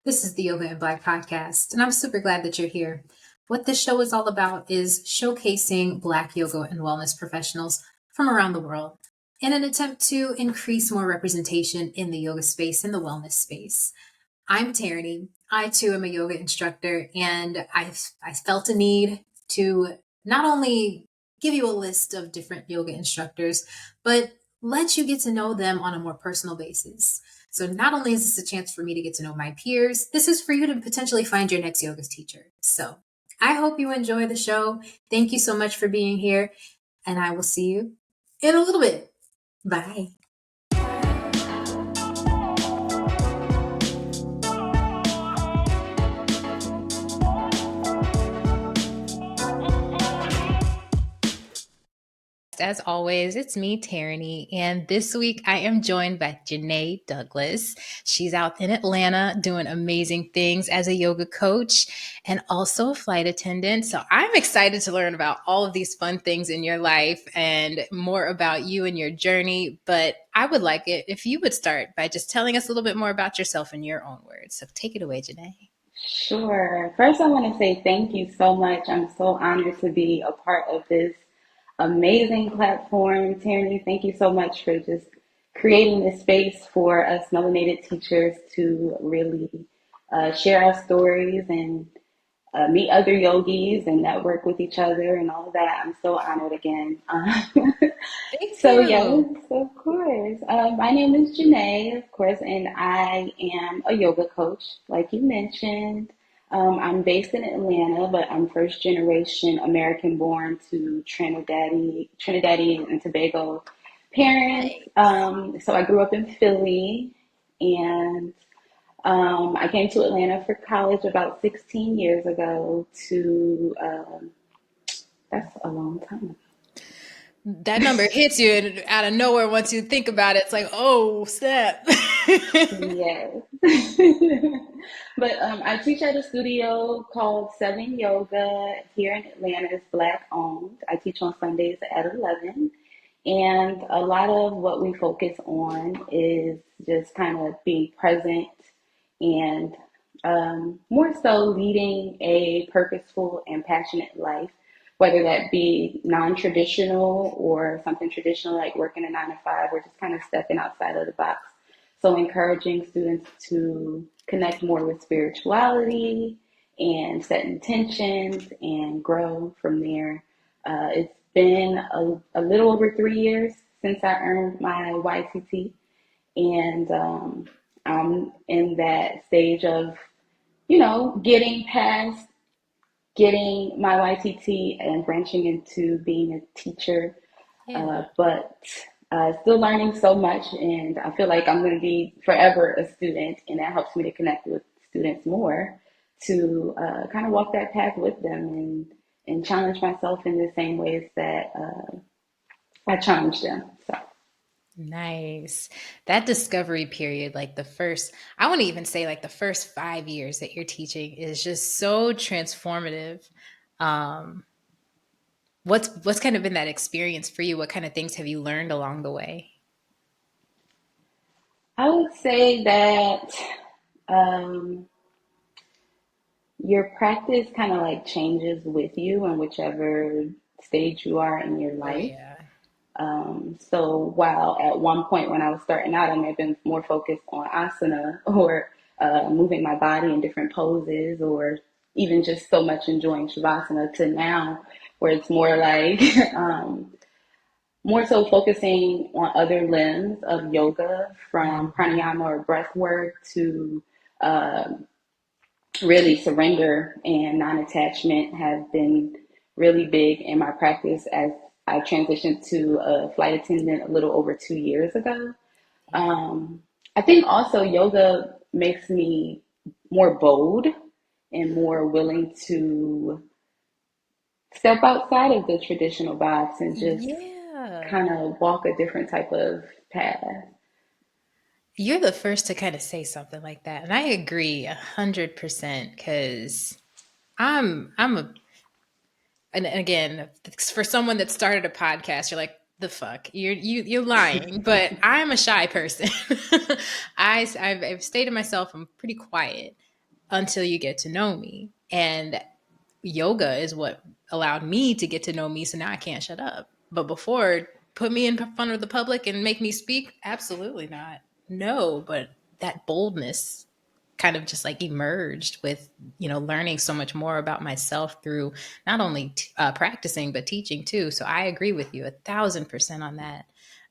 This is the Yoga and Black podcast, and I'm super glad that you're here. What this show is all about is showcasing Black yoga and wellness professionals from around the world in an attempt to increase more representation in the yoga space and the wellness space. I'm Tierney. I too am a yoga instructor, and I felt a need to not only give you a list of different yoga instructors, but let you get to know them on a more personal basis. So not only is this a chance for me to get to know my peers, this is for you to potentially find your next yoga teacher. So I hope you enjoy the show. Thank you so much for being here, and I will see you in a little bit. Bye. As always, it's me, Tierney, and this week I am joined by Janee Douglas. She's out in Atlanta doing amazing things as a yoga coach and also a flight attendant. So I'm excited to learn about all of these fun things in your life and more about you and your journey. But I would like it if you would start by just telling us a little bit more about yourself in your own words. So take it away, Janee. Sure. First, I want to say thank you so much. I'm so honored to be a part of this amazing platform. Tierney, thank you so much for just creating this space for us melanated teachers to really share our stories and meet other yogis and network with each other and all of that. I'm so honored again. Thank So yes, you. of course. My name is Janee, of course, and I am a yoga coach, like you mentioned. I'm based in Atlanta, but I'm first generation American born to Trinidadian and Tobago parents. So I grew up in Philly, and I came to Atlanta for college about 16 years ago. That's a long time. That number hits you out of nowhere once you think about it. It's like, oh, snap. Yes. But I teach at a studio called Seven Yoga here in Atlanta. It's Black owned. I teach on Sundays at 11. And a lot of what we focus on is just kind of being present and more so leading a purposeful and passionate life, whether that be non-traditional or something traditional like working a 9 to 5, or just kind of stepping outside of the box. So encouraging students to connect more with spirituality and set intentions and grow from there. It's been a little over 3 years since I earned my YTT, and I'm in that stage of, getting past getting my YTT and branching into being a teacher, Yeah. but still learning so much. And I feel like I'm going to be forever a student, and that helps me to connect with students more to kind of walk that path with them and challenge myself in the same ways that I challenge them. So. Nice. That discovery period, like I want to even say like the first 5 years that you're teaching is just so transformative. Um, what's kind of been that experience for you? What kind of things have you learned along the way? I would say that um, your practice kind of like changes with you in whichever stage you are in your Oh life. yeah. So while at one point when I was starting out, I may have been more focused on asana or moving my body in different poses, or even just so much enjoying shavasana, to now where it's more like more so focusing on other limbs of yoga, from Mhm. pranayama or breath work to uh, really surrender and non-attachment have been really big in my practice as I transitioned to a flight attendant a little over 2 years ago. Yeah. I think also yoga makes me more bold and more willing to step outside of the traditional box and just Yeah. kind of walk a different type of path. You're the first to kind of say something like that. And I agree 100% because I'm a and again, for someone that started a podcast, you're like, the fuck, you're lying. But I'm a shy person. I've stayed to myself. I'm pretty quiet. until you get to know me. And yoga is what allowed me to get to know me. So now I can't shut up. But before, put me in front of the public and make me speak? Absolutely not. No, but that boldness kind of just like emerged with, learning so much more about myself through not only practicing, but teaching too. So I agree with you 1,000% on that.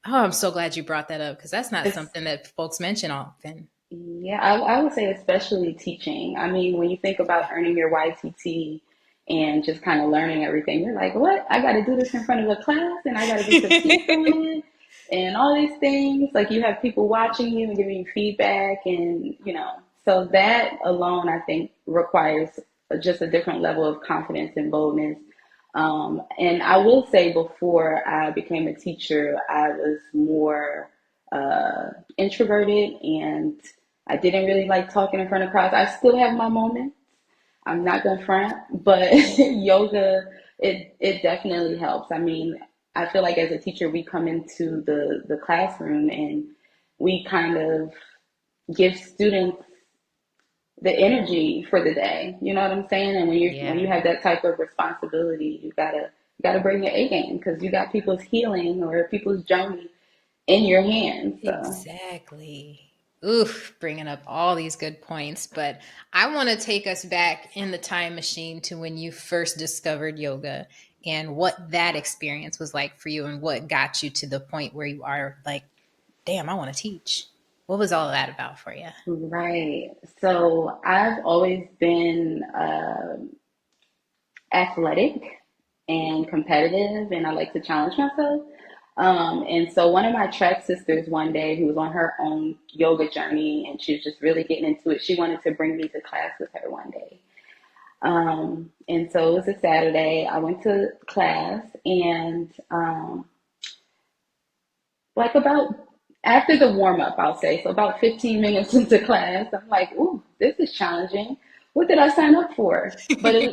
Oh, I'm so glad you brought that up because that's not It's something that folks mention often. Yeah, I would say especially teaching. I mean, when you think about earning your YTT and just kind of learning everything, you're like, what? I got to do this in front of a class and I got to be critique on it and all these things. Like you have people watching you and giving you feedback and, so that alone, I think requires just a different level of confidence and boldness. And I will say before I became a teacher, I was more introverted and I didn't really like talking in front of crowds. I still have my moments. I'm not gonna front, but yoga, it definitely helps. I mean, I feel like as a teacher, we come into the classroom and we kind of give students the energy for the day. You know what I'm saying? And when you Yeah. have that type of responsibility, you gotta bring your A game because you got people's healing or people's journey in your hands. So. Exactly. Oof, bringing up all these good points. But I want to take us back in the time machine to when you first discovered yoga and what that experience was like for you and what got you to the point where you are like, damn, I want to teach. What was all of that about for you? Right. So I've always been athletic and competitive, and I like to challenge myself. And so one of my track sisters one day, who was on her own yoga journey, and she was just really getting into it, she wanted to bring me to class with her one day. And so it was a Saturday. I went to class, and like about after the warm up, I'll say, so about 15 minutes into class, I'm like, ooh, this is challenging. What did I sign up for? But it,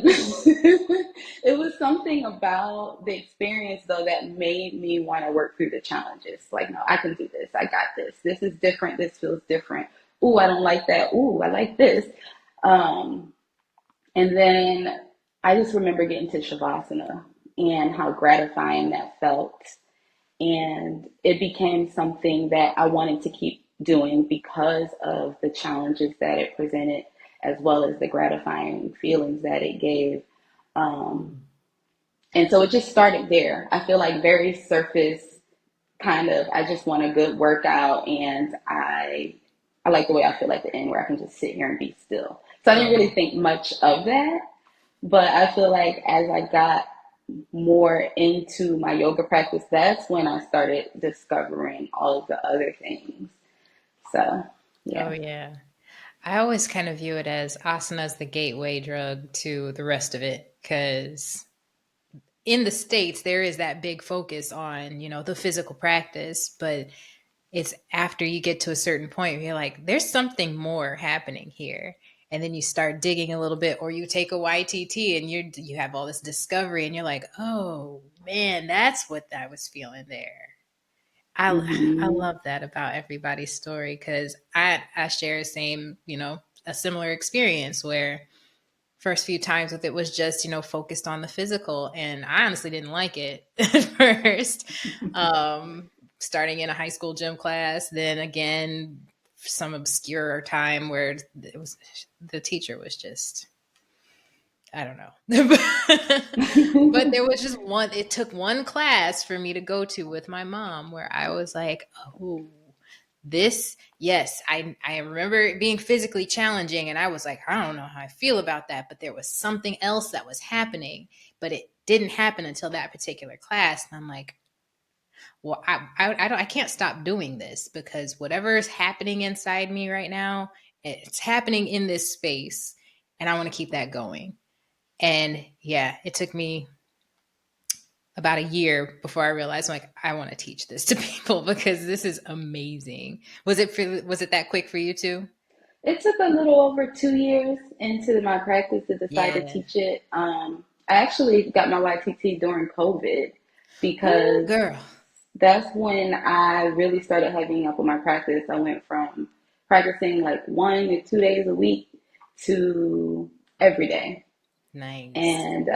it was something about the experience, though, that made me want to work through the challenges. Like, no, I can do this. I got this. This is different. This feels different. Ooh, I don't like that. Ooh, I like this. Um, and then I just remember getting to Shavasana and how gratifying that felt, and it became something that I wanted to keep doing because of the challenges that it presented, as well as the gratifying feelings that it gave. Um, and so it just started there. I feel like very surface kind of, I just want a good workout and I like the way I feel at the end where I can just sit here and be still. So I didn't Yeah. really think much of that, but I feel like as I got more into my yoga practice, that's when I started discovering all of the other things. So, Oh, yeah. yeah. I always kind of view it as asana as the gateway drug to the rest of it because in the States, there is that big focus on, the physical practice, but it's after you get to a certain point where you're like, there's something more happening here. And then you start digging a little bit, or you take a YTT and you have all this discovery, and you're like, oh man, that's what I was feeling there. I Hmm. love that about everybody's story because I share the same, a similar experience where first few times with it was just focused on the physical, and I honestly didn't like it at first. Starting in a high school gym class, then again some obscure time where it was the teacher was just, I don't know. But there was just one, it took one class for me to go to with my mom where I was like, oh, this, yes, I remember it being physically challenging, and I was like, I don't know how I feel about that, but there was something else that was happening, but it didn't happen until that particular class, and I'm like, well, I can't stop doing this because whatever is happening inside me right now, it's happening in this space, and I want to keep that going. And yeah, it took me about a year before I realized, like, I want to teach this to people because this is amazing. Was it that quick for you too? It took a little over 2 years into my practice to decide to Yeah. teach it. I actually got my YTT during COVID Ooh, because girl. that's when I really started heavying up on my practice. I went from practicing like 1 to 2 days a week to every day. Nice. And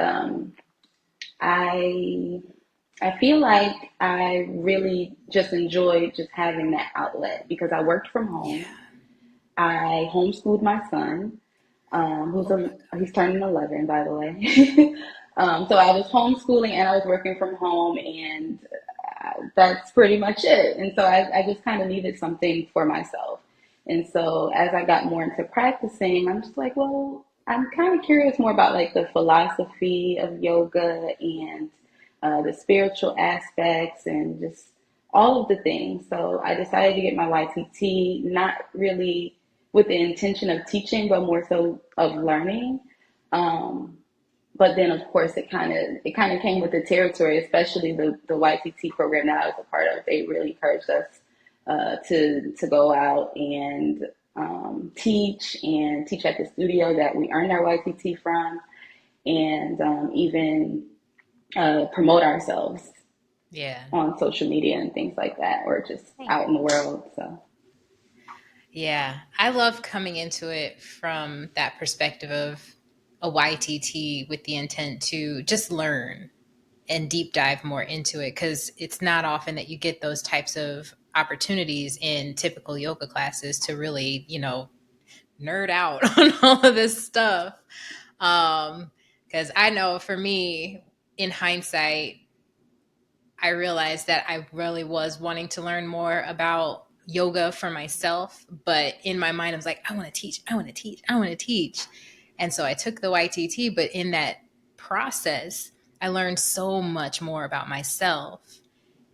I I feel like I really just enjoyed just having that outlet because I worked from home. Yeah. I homeschooled my son, Oh my he's turning 11, by the way. So I was homeschooling and I was working from home, and that's pretty much it. And so I just kind of needed something for myself. And so as I got more into practicing, I'm just like, well, I'm kind of curious more about like the philosophy of yoga and the spiritual aspects and just all of the things. So I decided to get my YTT, not really with the intention of teaching, but more so of learning. Um, but then, of course, it kind of came with the territory, especially the YTT program that I was a part of. They really encouraged us to go out and teach at the studio that we earned our YTT from, and even promote ourselves Yeah. on social media and things like that, or just out in the world. So Yeah, I love coming into it from that perspective of a YTT with the intent to just learn and deep dive more into it because it's not often that you get those types of opportunities in typical yoga classes to really, nerd out on all of this stuff. Because I know for me, in hindsight, I realized that I really was wanting to learn more about yoga for myself. But in my mind, I was like, I want to teach, I want to teach, I want to teach. And so I took the YTT, but in that process, I learned so much more about myself.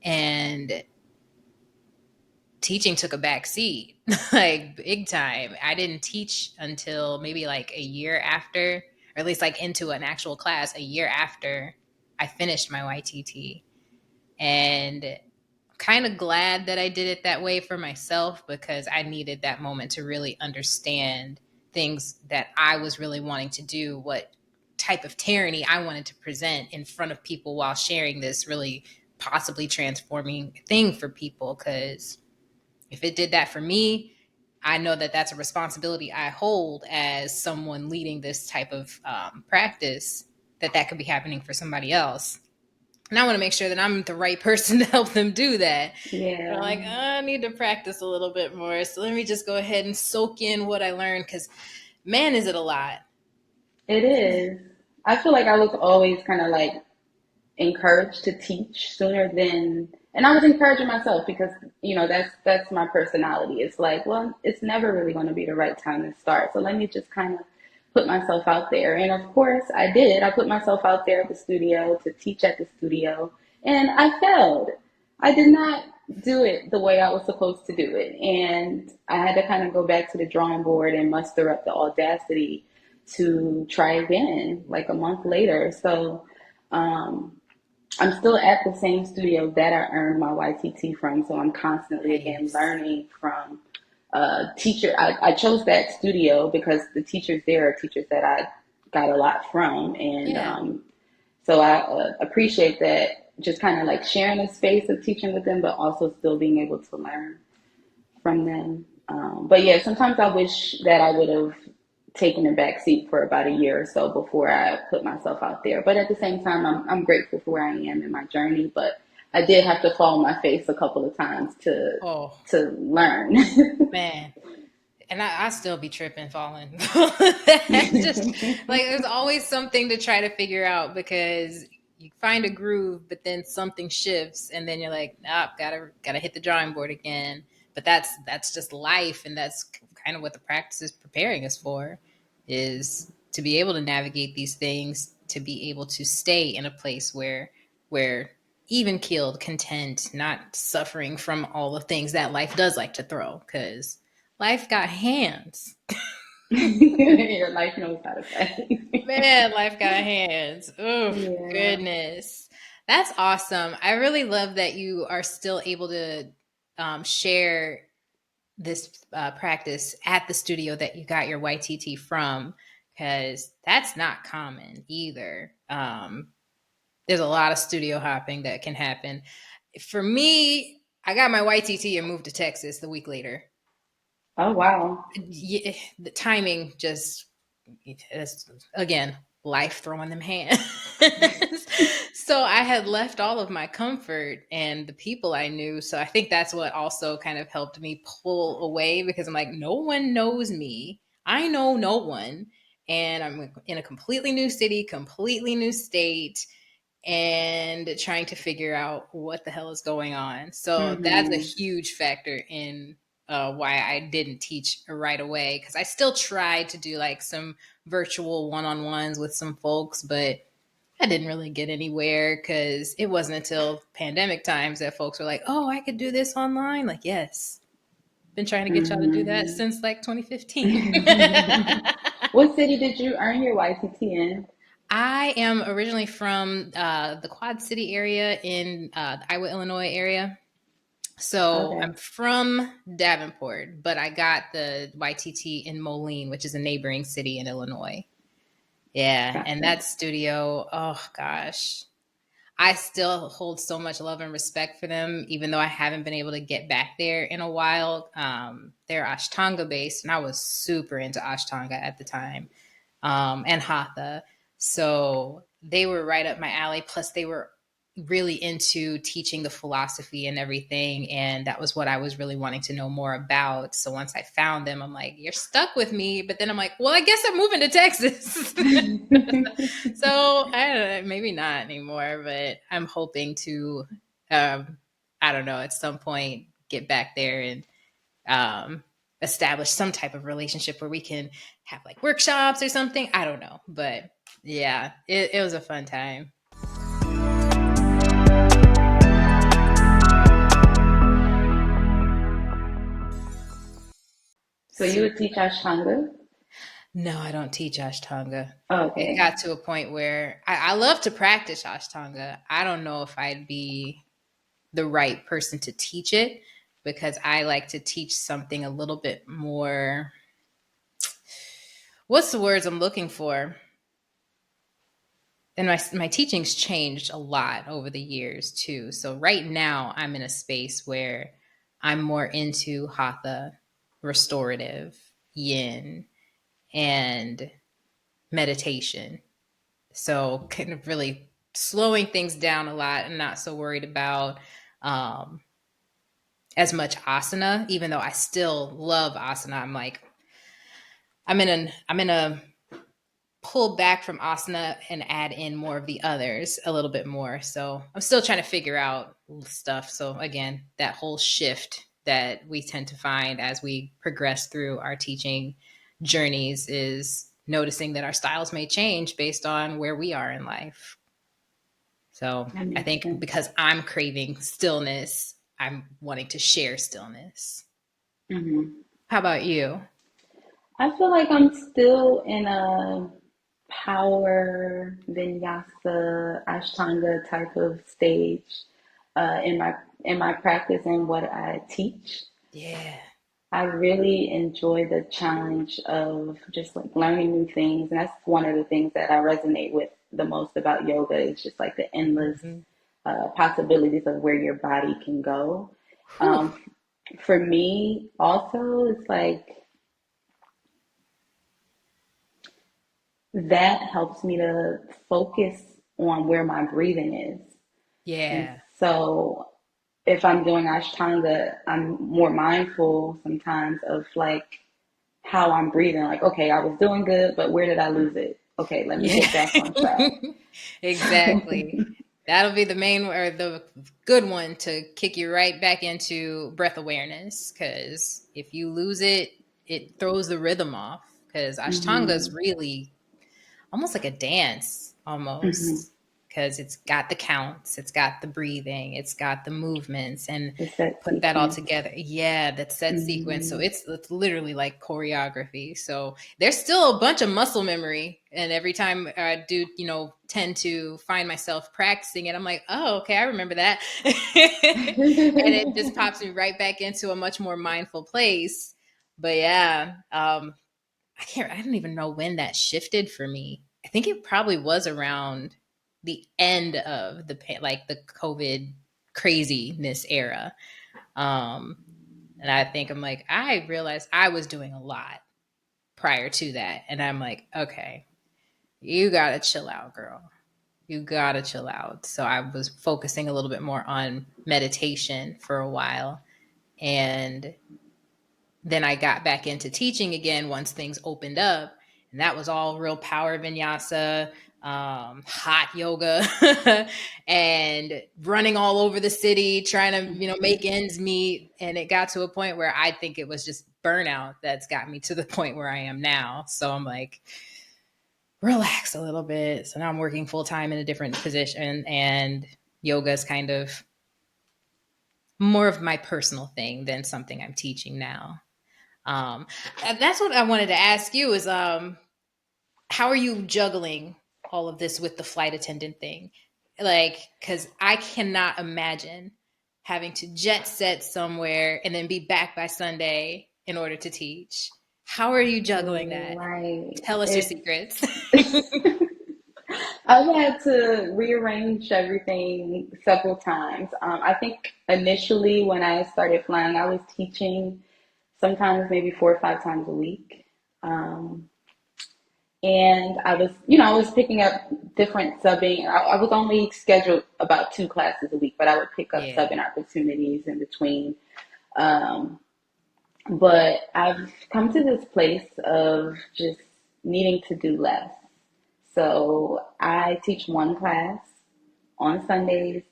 And teaching took a back seat, like big time. I didn't teach until maybe like a year after, or at least like into an actual class a year after I finished my YTT. And kind of glad that I did it that way for myself because I needed that moment to really understand things that I was really wanting to do, what type of tyranny I wanted to present in front of people while sharing this really possibly transforming thing for people. Because if it did that for me, I know that that's a responsibility I hold as someone leading this type of practice, that could be happening for somebody else. And I want to make sure that I'm the right person to help them do that. And I'm yeah, like, I need to practice a little bit more. So let me just go ahead and soak in what I learned because, man, is it a lot. it is. I feel like I was always kind of like encouraged to teach sooner than, and I was encouraging myself because that's my personality. It's like, well, it's never really going to be the right time to start, so let me just kind of put myself out there. And of course I did. I put myself out there at the studio to teach at the studio, and I failed. I did not do it the way I was supposed to do it, and I had to kind of go back to the drawing board and muster up the audacity to try again like a month later. So um, I'm still at the same studio that I earned my YTT from, so I'm constantly again Nice. learning from teacher. I chose that studio because the teachers there are teachers that I got a lot from, and Yeah. so I appreciate that. Just kind of like sharing a space of teaching with them, but also still being able to learn from them. But yeah, sometimes I wish that I would have taken a back seat for about a year or so before I put myself out there. But at the same time, I'm grateful for where I am in my journey. But I did have to fall on my face a couple of times to Oh, to learn. man. And I still be tripping, falling. Just like there's always something to try to figure out because you find a groove, but then something shifts, and then you're like, nope, gotta hit the drawing board again. But that's just life, and that's kind of what the practice is preparing us for, is to be able to navigate these things, to be able to stay in a place where even keeled, content, not suffering from all the things that life does like to throw, because life got hands. Your life knows how to play. Man, life got hands. Oh, Yeah. goodness. That's awesome. I really love that you are still able to share this practice at the studio that you got your YTT from, because that's not common either. There's a lot of studio hopping that can happen. For me, I got my YTT and moved to Texas the week later. Oh wow. Yeah, the timing just it's, again, life throwing them hands. So I had left all of my comfort and the people I knew. So I think that's what also kind of helped me pull away, because I'm like, no one knows me. I know no one. And I'm in a completely new city, completely new state, and trying to figure out what the hell is going on. So that's a Mm-hmm. huge factor in why I didn't teach right away, because I still tried to do like some virtual one-on-ones with some folks, but I didn't really get anywhere, because it wasn't until pandemic times that folks were like, oh, I could do this online. Like, yes, been trying to get y'all to do that Mm-hmm. since like 2015. What city did you earn your YTT in? I am originally from the Quad City area in the Iowa, Illinois area. So Okay, I'm from Davenport, but I got the YTT in Moline, which is a neighboring city in Illinois. Yeah, and gotcha. that studio, oh gosh, I still hold so much love and respect for them, even though I haven't been able to get back there in a while. They're Ashtanga based, and I was super into Ashtanga at the time, and Hatha. So they were right up my alley. Plus, they were really into teaching the philosophy and everything. And that was what I was really wanting to know more about. So once I found them, I'm like, you're stuck with me. But then I'm like, well, I guess I'm moving to Texas. So I don't know, maybe not anymore, but I'm hoping to, I don't know, at some point get back there and establish some type of relationship where we can have like workshops or something. I don't know, but yeah, it was a fun time. So you would Super. teach Ashtanga? No, I don't teach Ashtanga. It Okay. got to a point where I love to practice Ashtanga. I don't know if I'd be the right person to teach it, because I like to teach something a little bit more. What's the words I'm looking for? And my teaching's changed a lot over the years too. So right now I'm in a space where I'm more into hatha, restorative, yin, and meditation. So kind of really slowing things down a lot and not so worried about um, as much asana, even though I still love asana. I'm in a pull back from asana and add in more of the others a little bit more. So I'm still trying to figure out stuff. So again, that whole shift that we tend to find as we progress through our teaching journeys is noticing that our styles may change based on where we are in life. So That I makes think sense. because I'm craving stillness, I'm wanting to share stillness. Hmm. How about you? I feel like I'm still in a power vinyasa Ashtanga type of stage in my practice and what I teach. Yeah. I really enjoy the challenge of just like learning new things, and that's one of the things that I resonate with the most about yoga is just like the endless Mhm. possibilities of where your body can go. Whew. Um, for me, also, it's like that helps me to focus on where my breathing is. And Yeah. so if I'm doing Ashtanga, I'm more mindful sometimes of like how I'm breathing. Like, okay, I was doing good, but where did I lose it? Okay, let me Yeah. get back on track. Exactly. That'll be the main or the good one to kick you right back into breath awareness. Because if you lose it, it throws the rhythm off. Because Ashtanga is Hmm. really almost like a dance Hmm. almost, because it's got the counts, it's got the breathing, it's got the movements, and The set put that all sequence. together. Yeah, that set sequence. So Hmm. it's literally like choreography. So there's still a bunch of muscle memory, and every time I do, tend to find myself practicing it, I'm like, oh, okay, I remember that, and it just pops me right back into a much more mindful place. But yeah, I don't even know when that shifted for me. I think it probably was around the end of like the COVID craziness era. Um, and I think I'm like, I realized I was doing a lot, prior to that. And I'm like, okay, you gotta chill out, girl. You gotta chill out. So I was focusing a little bit more on meditation for a while. And then I got back into teaching again once things opened up. And that was all real power vinyasa, hot yoga, and running all over the city, trying to, make ends meet. And it got to a point where I think it was just burnout that's got me to the point where I am now. So I'm like, relax a little bit. So now I'm working full time in a different position, and yoga is kind of more of my personal thing than something I'm teaching now. And that's what I wanted to ask you is, how are you juggling all of this with the flight attendant thing? Like, because I cannot imagine having to jet set somewhere and then be back by Sunday in order to teach. How are you juggling that? Right. Tell us your secrets. I've had to rearrange everything several times. I think initially when I started flying, I was teaching sometimes maybe 4 or 5 times a week. And I was picking up different subbing. I was only scheduled about 2 classes a week, but I would pick up Yeah. subbing opportunities in between. Um, but I've come to this place of just needing to do less. So I teach one class on Sundays,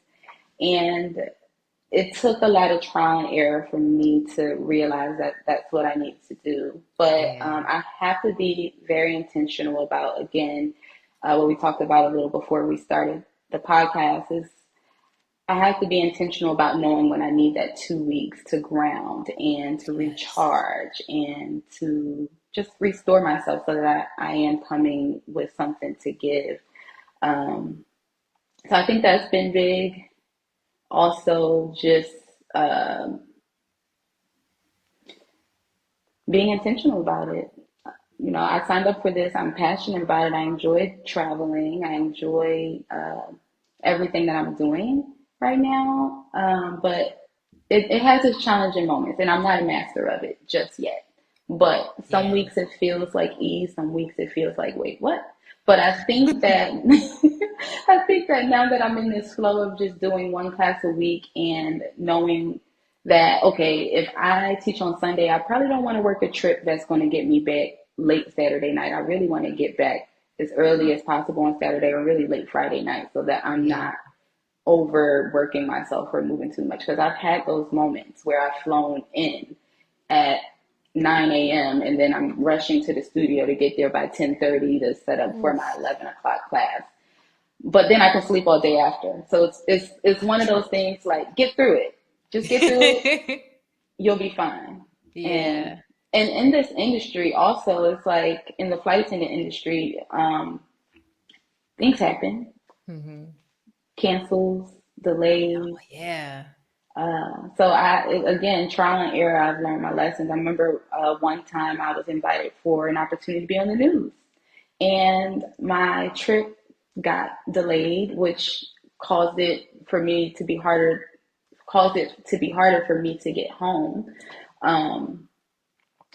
and it took a lot of trial and error for me to realize that that's what I need to do. But Yeah. I have to be very intentional about, again, what we talked about a little before we started the podcast is I have to be intentional about knowing when I need that 2 weeks to ground and to Yes. recharge and to just restore myself so that I am coming with something to give. Um, so I think that's been big. Also, just um, being intentional about it. I signed up for this. I'm passionate about it. I enjoy traveling. I enjoy everything that I'm doing right now. But it has its challenging moments, and I'm not a master of it just yet. But some Yeah. weeks it feels like ease. Some weeks it feels like, wait, what? But I think that I think that now that I'm in this flow of just doing one class a week and knowing that, okay, if I teach on Sunday, I probably don't want to work a trip that's going to get me back late Saturday night. I really want to get back as early as possible on Saturday or really late Friday night so that I'm Yeah. not overworking myself or moving too much. Because I've had those moments where I've flown in at 9 a.m. and then I'm rushing to the studio to get there by 10:30 to set up for my Oof. 11 o'clock class. But then I can sleep all day after. So it's one of those things like get through it. Just get through it. You'll be fine. And Yeah. and in this industry also, it's like in the flight attendant industry, things happen, Hmm. cancels, Oh, delays. yeah. So again, trial and error, I've learned my lessons. I remember one time I was invited for an opportunity to be on the news, and my trip got delayed, which caused it for me to be harder, caused it to be harder for me to get home. Um,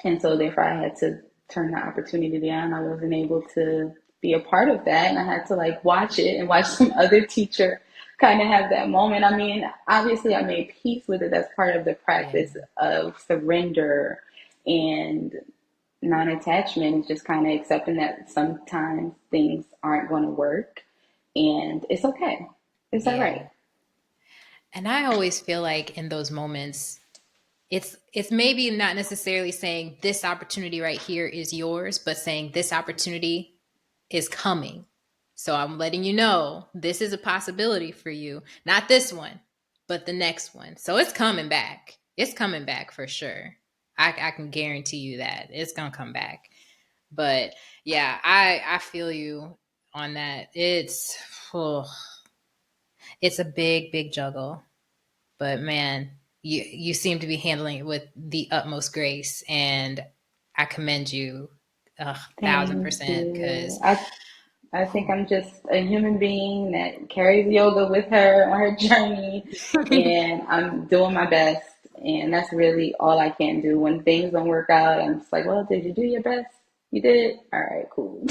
And so therefore I had to turn the opportunity down. I wasn't able to be a part of that. And I had to like watch it and watch some other teacher kind of have that moment. I mean, obviously I made peace with it. That's part of the Yeah. practice of surrender and non-attachment is just kind of accepting that sometimes things aren't going to work and it's okay. It's all right. Yeah. And I always feel like in those moments, it's maybe not necessarily saying this opportunity right here is yours, but saying this opportunity is coming. So I'm letting you know this is a possibility for you. Not this one, but the next one. So it's coming back. It's coming back for sure. I can guarantee you that it's gonna come back. But yeah, I feel you on that. Oh, it's a big juggle. But man, you seem to be handling it with the utmost grace, and I commend you a thousand Thank percent you. because I think I'm just a human being that carries yoga with her on her journey, and I'm doing my best. And that's really all I can do. When things don't work out, I'm just like, well, did you do your best? You did? All right, cool.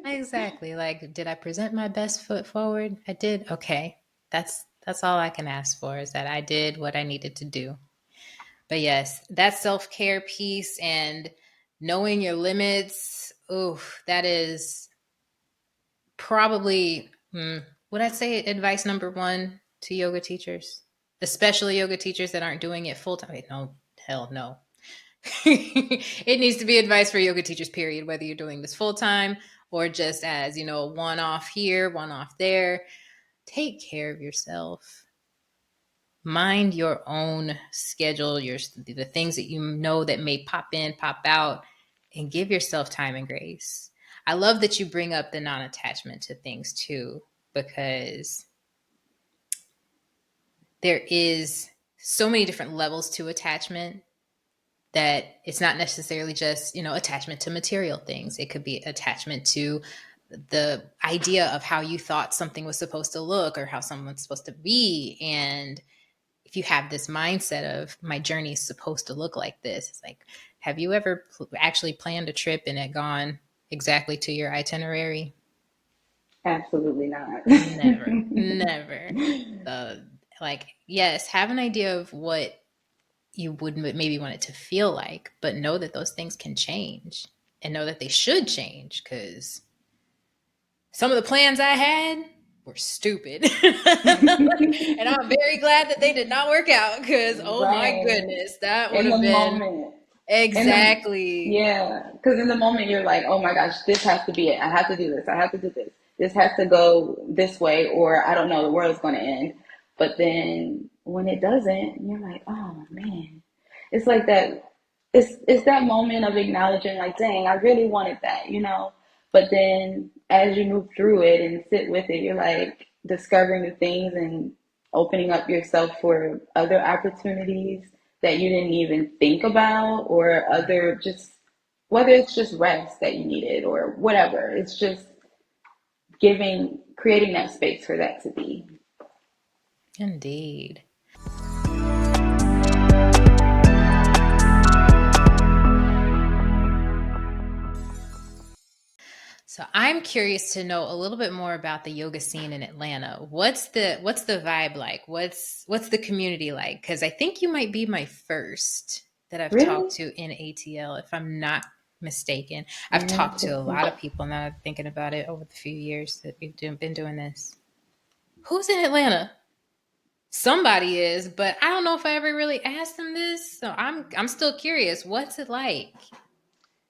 Exactly. Like, did I present my best foot forward? I did. Okay. That's all I can ask for, is that I did what I needed to do. But yes, that self-care piece and knowing your limits, ooh, that is probably, would I say advice number one to yoga teachers, especially yoga teachers that aren't doing it full time? No, hell no. It needs to be advice for yoga teachers, period, whether you're doing this full time or just as, one off here, one off there. Take care of yourself. Mind your own schedule, the things that you know that may pop in, pop out, and give yourself time and grace. I love that you bring up the non-attachment to things too, because there is so many different levels to attachment, that it's not necessarily just, attachment to material things. It could be attachment to the idea of how you thought something was supposed to look or how someone's supposed to be. And if you have this mindset of my journey is supposed to look like this, it's like, have you ever actually planned a trip and it gone exactly to your itinerary? Absolutely not. Never, never. Like, yes, have an idea of what you would maybe want it to feel like, but know that those things can change and know that they should change, because some of the plans I had were stupid. And I'm very glad that they did not work out, because, oh my Right. goodness, that would In the have been moment. In the exactly. yeah, because in the moment you're like, oh my gosh, this has to be it. I have to do this. I have to do this. This has to go this way, or I don't know, the world's going to end. But then when it doesn't, you're like, oh man, it's like that. It's that moment of acknowledging, like, dang, I really wanted that, you know. But then as you move through it and sit with it, you're like discovering the things and opening up yourself for other opportunities that you didn't even think about, or other just whether it's just rest that you needed or whatever. It's just creating that space for that to be. Indeed. So I'm curious to know a little bit more about the yoga scene in Atlanta. What's the vibe like? What's the community like? Because I think you might be my first that I've Really talked to in ATL, if I'm not mistaken. I've talked to a interesting. lot of people now that I'm thinking about it over the few years that we've been doing this. Who's in Atlanta? Somebody is, but I don't know if I ever really asked them this. So I'm still curious. What's it like?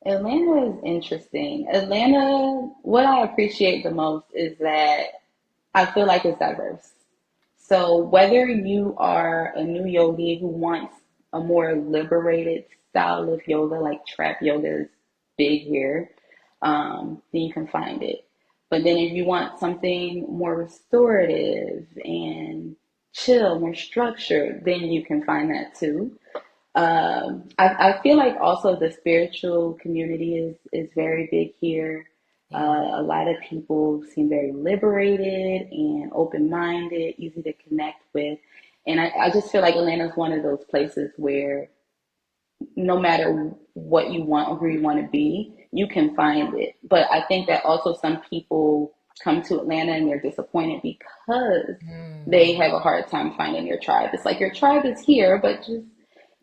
Atlanta is interesting. Atlanta, what I appreciate the most is that I feel like it's diverse. So whether you are a new yogi who wants a more liberated style of yoga, like trap yoga is big here, then you can find it. But then if you want something more restorative and chill, more structured, then you can find that too. I feel like also the spiritual community is very big here. Yeah. A lot of people seem very liberated and open minded, easy to connect with. And I just feel like Atlanta is one of those places where no matter what you want or who you want to be, you can find it. But I think that also some people come to Atlanta and they're disappointed because they Mm. have a hard time finding your tribe. It's like your tribe is here, but just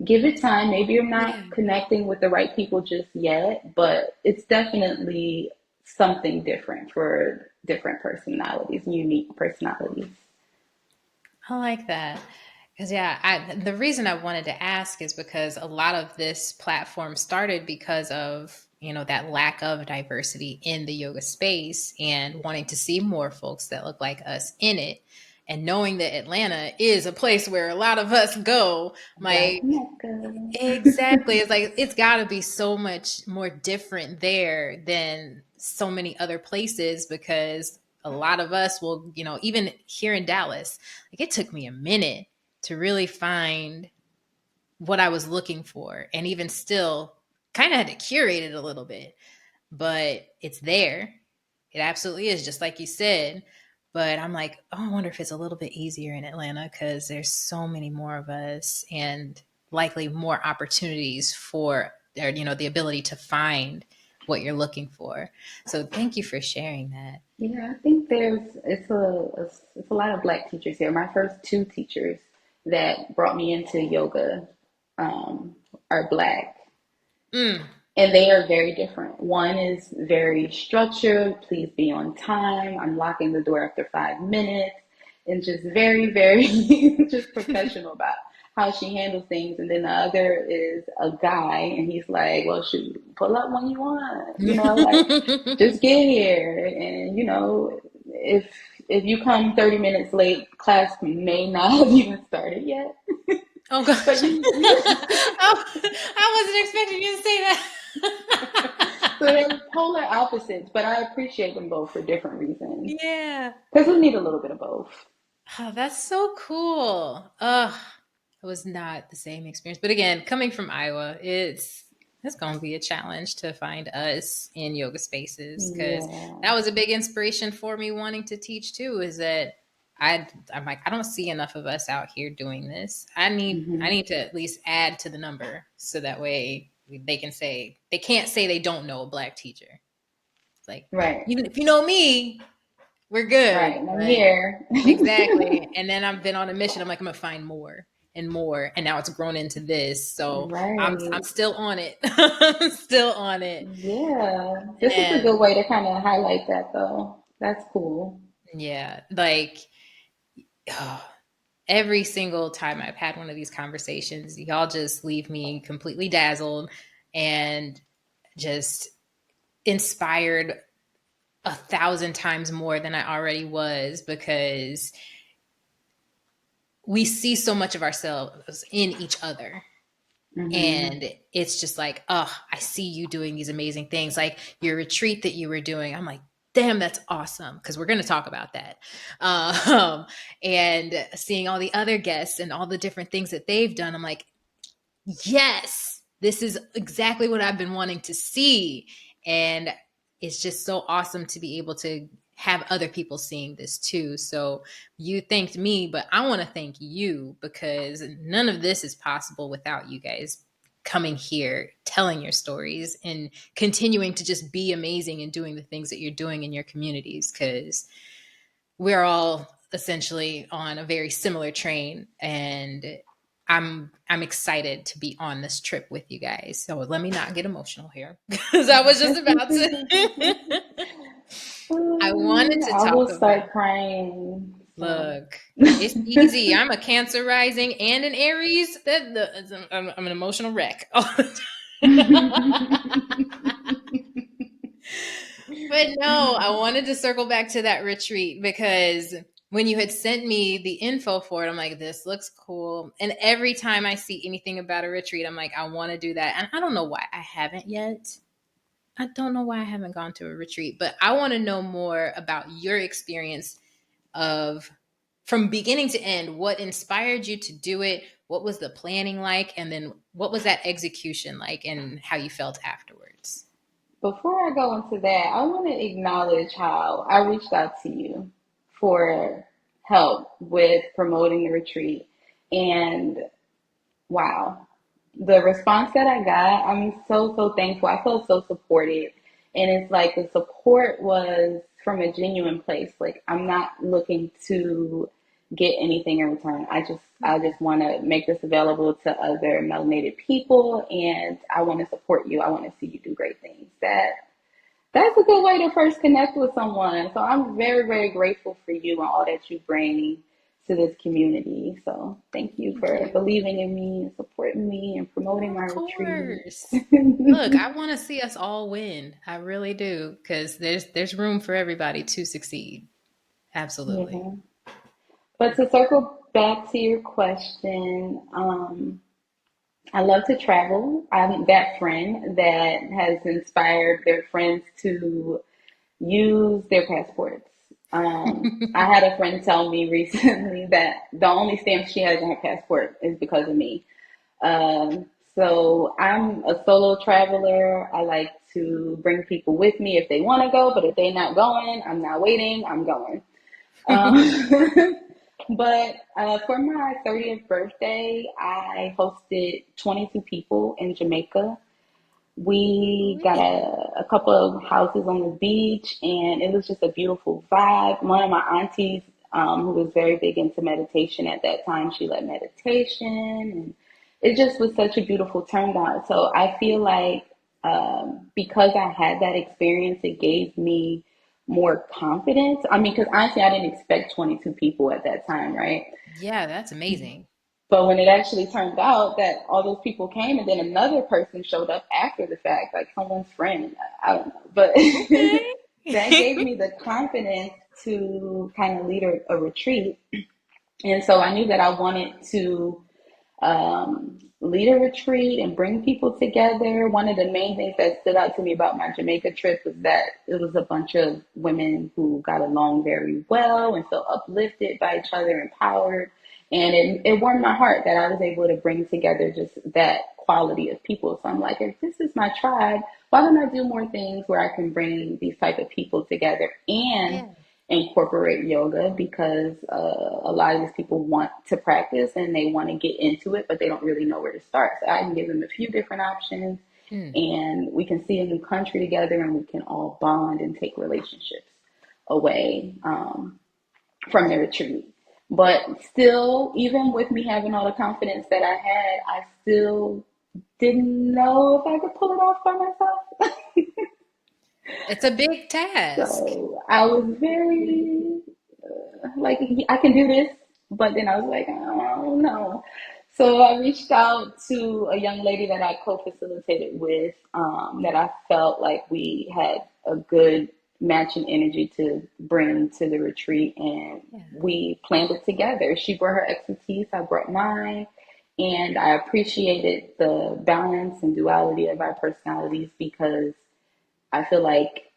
give it time. Maybe you're Yeah. not connecting with the right people just yet, but it's definitely something different for different personalities, unique personalities. I like that. Because, yeah, the reason I wanted to ask is because a lot of this platform started because of, that lack of diversity in the yoga space and wanting to see more folks that look like us in it. And knowing that Atlanta is a place where a lot of us go, Black my Mecca. exactly. It's like it's got to be so much more different there than so many other places, because a lot of us will, even here in Dallas, like it took me a minute to really find what I was looking for. And even still, kind of had to curate it a little bit, but it's there. It absolutely is, just like you said. But I'm like, oh, I wonder if it's a little bit easier in Atlanta because there's so many more of us and likely more opportunities for, or, the ability to find what you're looking for. So thank you for sharing that. Yeah, I think it's a lot of Black teachers here. My first two teachers that brought me into yoga are Black. Mm. And they are very different. One is very structured, please be on time. I'm locking the door after 5 minutes, and just very, very just professional about how she handles things. And then the other is a guy, and he's like, well, shoot, pull up when you want, like just get here. And, if you come 30 minutes late, class may not have even started yet. Oh gosh. But I wasn't expecting you to say that. so they're polar opposites, but I appreciate them both for different reasons. Yeah. Because we need a little bit of both. Oh, that's so cool. It was not the same experience. But again, coming from Iowa, it's going to be a challenge to find us in yoga spaces, because Yeah. that was a big inspiration for me wanting to teach too, is that I'm like, I don't see enough of us out here doing this. I need to at least add to the number, so that way they can't say they don't know a Black teacher. It's like, Right. even if you know me, we're good. Right. I'm But here. exactly. And then I've been on a mission. I'm like, I'm gonna find more and more. And now it's grown into this. So I'm Right. still on it. I'm still on it. Yeah. This is a good And way to kind of highlight that, though. That's cool. yeah, like every single time I've had one of these conversations, y'all just leave me completely dazzled and just inspired 1,000 times more than I already was, because we see so much of ourselves in each other. And it's just like, oh, I see you doing these amazing things. Like your retreat that you were doing, I'm like, damn, that's awesome. Because we're going to talk about that. And seeing all the other guests and all the different things that they've done, I'm like, yes, this is exactly what I've been wanting to see. And it's just so awesome to be able to have other people seeing this too. So you thanked me, but I want to thank you, because none of this is possible without you guys coming here, telling your stories, and continuing to just be amazing and doing the things that you're doing in your communities, because we're all essentially on a very similar train, and I'm excited to be on this trip with you guys. So let me not get emotional here, because I was just about to. I wanted to I will talk start about, crying. So. look, it's easy. I'm a Cancer rising and an Aries. I'm an emotional wreck. But no, I wanted to circle back to that retreat, because when you had sent me the info for it, I'm like, this looks cool. And every time I see anything about a retreat, I'm like, I want to do that. And I don't know why I haven't yet. I don't know why I haven't gone to a retreat, but I want to know more about your experience of, from beginning to end, what inspired you to do it? What was the planning like? And then what was that execution like, and how you felt afterwards? Before I go into that, I want to acknowledge how I reached out to you for help with promoting the retreat. And wow, the response that I got, I'm so, so thankful. I felt so supported. And it's like the support was from a genuine place. Like I'm not looking to get anything in return. I just want to make this available to other melanated people, and I want to support you. I want to see you do great things. That's a good way to first connect with someone. So I'm very, very grateful for you and all that you bring to this community. So thank you Thank for you. believing in me and supporting me and promoting my Of retreat. course. Look, I want to see us all win. I really do, because there's room for everybody to succeed. Absolutely. Yeah. But to circle back to your question, I love to travel. I'm that friend that has inspired their friends to use their passports. I had a friend tell me recently that the only stamp she has on her passport is because of me. Um, so I'm a solo traveler. I like to bring people with me if they want to go, but if they're not going, I'm not waiting, I'm going. Um, but for my 30th birthday, I hosted 22 people in Jamaica. We got a couple of houses on the beach, and it was just a beautiful vibe. One of my aunties, who was very big into meditation at that time, she led meditation, and it just was such a beautiful turnaround. So I feel like because I had that experience, it gave me more confidence. I mean, because honestly, I didn't expect 22 people at that time, right? Yeah, that's amazing. But when it actually turned out that all those people came and then another person showed up after the fact, like someone's friend, I don't know. But that gave Okay. me the confidence to kind of lead a retreat. And so I knew that I wanted to lead a retreat and bring people together. One of the main things that stood out to me about my Jamaica trip was that it was a bunch of women who got along very well and felt uplifted by each other, empowered. And it warmed my heart that I was able to bring together just that quality of people. So I'm like, if this is my tribe, why don't I do more things where I can bring these type of people together and Yeah. incorporate yoga, because a lot of these people want to practice and they want to get into it, but they don't really know where to start. So I can give them a few different options, Mm. and we can see a new country together, and we can all bond and take relationships away from the retreat. But still, even with me having all the confidence that I had, I still didn't know if I could pull it off by myself. It's a big task. So I was very like, I can do this, but then I was like, oh no. So I reached out to a young lady that I co-facilitated with, that I felt like we had a good matching energy to bring to the retreat, and Yeah. we planned it together. She brought her expertise, I brought mine, and I appreciated the balance and duality of our personalities, because I feel like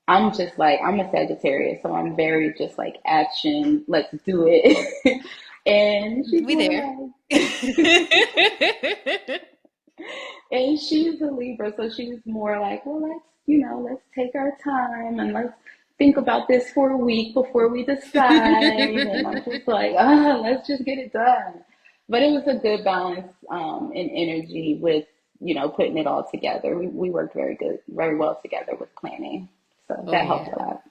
I'm just like, I'm a Sagittarius, so I'm very just like action, let's do it. And she's We more there. like, and she's a Libra, so she's more like, well, let's take our time and let's think about this for a week before we decide. And I'm just like, let's just get it done. But it was a good balance in energy with, putting it all together. We worked very well together with planning. So Oh that helped a yeah. lot.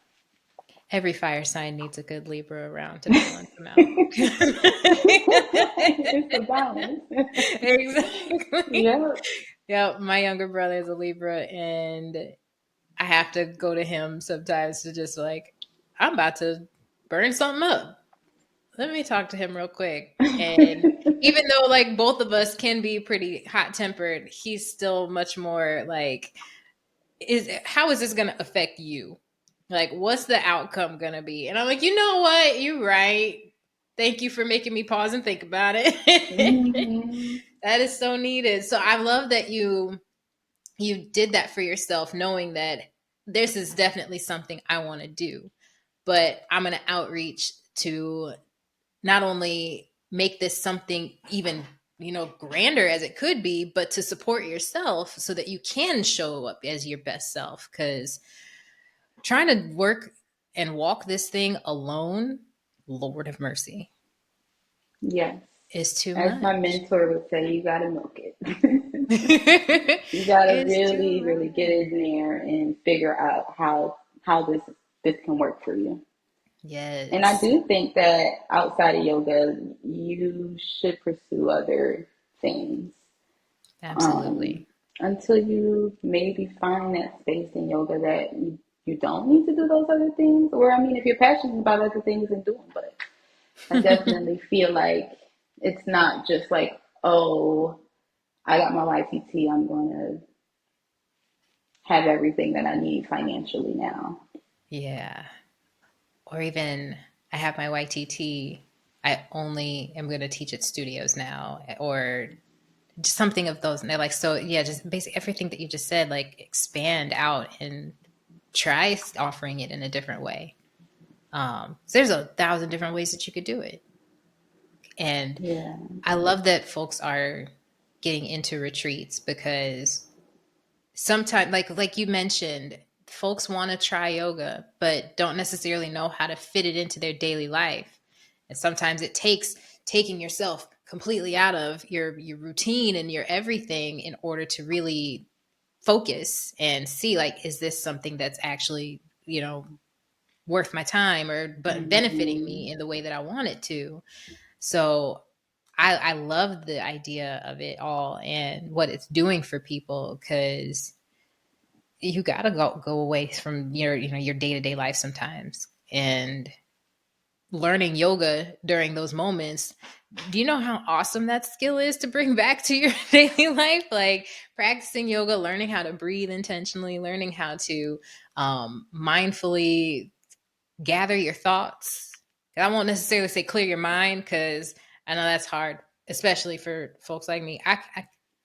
Every fire sign needs a good Libra around to balance them out. It's a balance. Exactly. Yeah. Yeah, my younger brother is a Libra, and I have to go to him sometimes to just like, I'm about to burn something up. Let me talk to him real quick. And even though like both of us can be pretty hot tempered, he's still much more like, is how is this going to affect you? Like, what's the outcome going to be? And I'm like, you know what? You're right. Thank you for making me pause and think about it. Hmm. That is so needed. So I love that you did that for yourself, knowing that this is definitely something I want to do, but I'm going to outreach to not only make this something even grander as it could be, but to support yourself so that you can show up as your best self. Because trying to work and walk this thing alone, Lord have mercy, Yes. is too As my much. mentor would say, you got to milk it. You got to It's too really, really get much. in there and figure out how this can work for you. And I Yes, do think that outside of yoga, you should pursue other things, um, absolutely. until you maybe find that space in yoga that you don't need to do those other things. Or, I mean, if you're passionate about other things, then do them. But I definitely feel like it's not just like, oh, I got my YTT, I'm going to have everything that I need financially now. Yeah. Or even I have my YTT. I only am going to teach at studios now, or just something of those. And they're like, so yeah, just basically everything that you just said, like expand out and try offering it in a different way. So there's 1,000 different ways that you could do it. And Yeah. I love that folks are getting into retreats, because sometimes like you mentioned, folks want to try yoga but don't necessarily know how to fit it into their daily life. And sometimes it takes taking yourself completely out of your routine and your everything in order to really focus and see, like, is this something that's actually, worth my time or benefiting Mm-hmm. me in the way that I want it to. So I love the idea of it all and what it's doing for people, because you gotta go away from your day-to-day life sometimes, and learning yoga during those moments. Do you know how awesome that skill is to bring back to your daily life? Like practicing yoga, learning how to breathe intentionally, learning how to mindfully gather your thoughts. I won't necessarily say clear your mind, because I know that's hard, especially for folks like me. I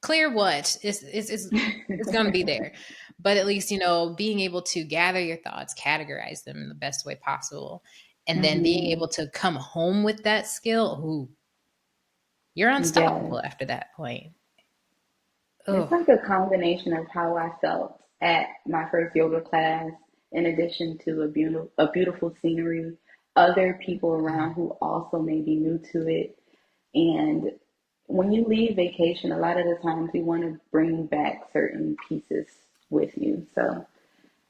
clear what it's going to be there, but at least being able to gather your thoughts, categorize them in the best way possible, and then being Mm-hmm. able to come home with that skill. Ooh, you're Yes. unstoppable after that point. It's Oh, like a combination of how I felt at my first yoga class, in addition to a beautiful scenery, other people around who also may be new to it. And when you leave vacation, a lot of the times you want to bring back certain pieces with you. So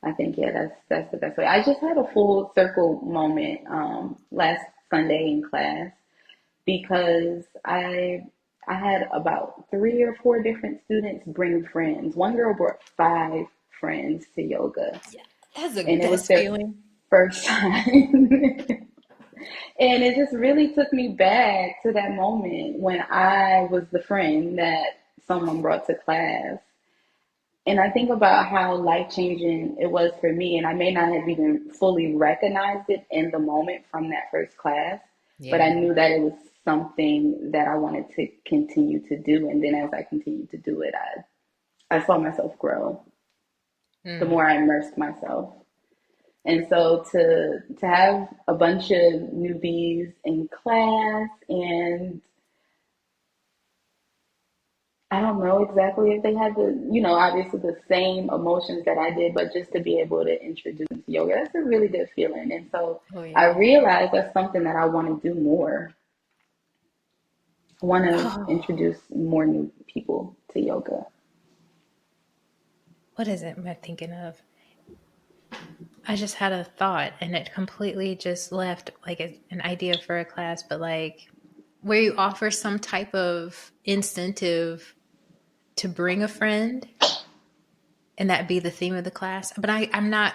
I think, yeah, that's the best way. I just had a full circle moment last Sunday in class, because I had about 3 or 4 different students bring friends. One girl brought 5 friends to yoga, yeah, that's the and it was best their feeling. first time. And it just really took me back to that moment when I was the friend that someone brought to class. And I think about how life changing it was for me, and I may not have even fully recognized it in the moment from that first class, but I Yeah. knew that it was something that I wanted to continue to do. And then as I continued to do it, I saw myself grow the Mm. more I immersed myself. And so to have a bunch of newbies in class, and I don't know exactly if they had obviously the same emotions that I did, but just to be able to introduce yoga, that's a really good feeling. And so Oh I yeah. realized that's something that I want to do more. I want to Oh, introduce more new people to yoga. what is it am I thinking of? I just had a thought and it completely just left, like an idea for a class, but like where you offer some type of incentive to bring a friend, and that be the theme of the class. But I'm not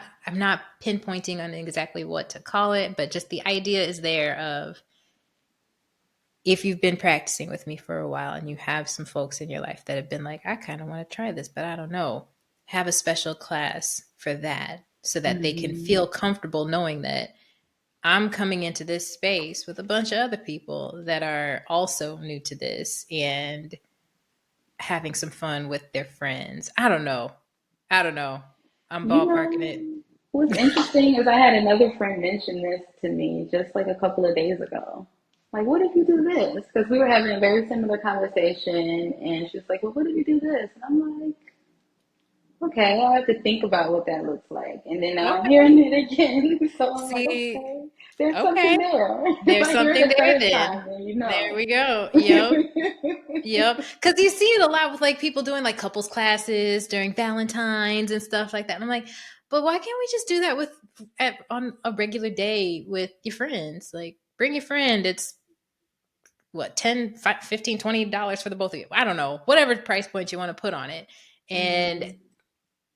pinpointing on exactly what to call it, but just the idea is there of, if you've been practicing with me for a while and you have some folks in your life that have been like, I kind of want to try this, but I don't know, have a special class for that so that they can Hmm. feel comfortable knowing that I'm coming into this space with a bunch of other people that are also new to this and having some fun with their friends. I don't know. I don't know. I'm You ballparking know, it. what's interesting is I had another friend mention this to me just like a couple of days ago. Like, what if you do this? Because we were having a very similar conversation, and she was like, well, what if you do this? And I'm like, okay, I have to think about what that looks like. And then now I'm Okay. hearing it again. So I'm like, See, okay, there's okay. something there. If There's I hear it something a there third then. time, then you There know. we go. Yep. Yep. Because you see it a lot with like people doing like couples classes during Valentine's and stuff like that. And I'm like, but why can't we just do that on a regular day with your friends? Like bring your friend. It's what, 10, 15, $20 for the both of you. I don't know. Whatever price point you want to put on it. And Hmm.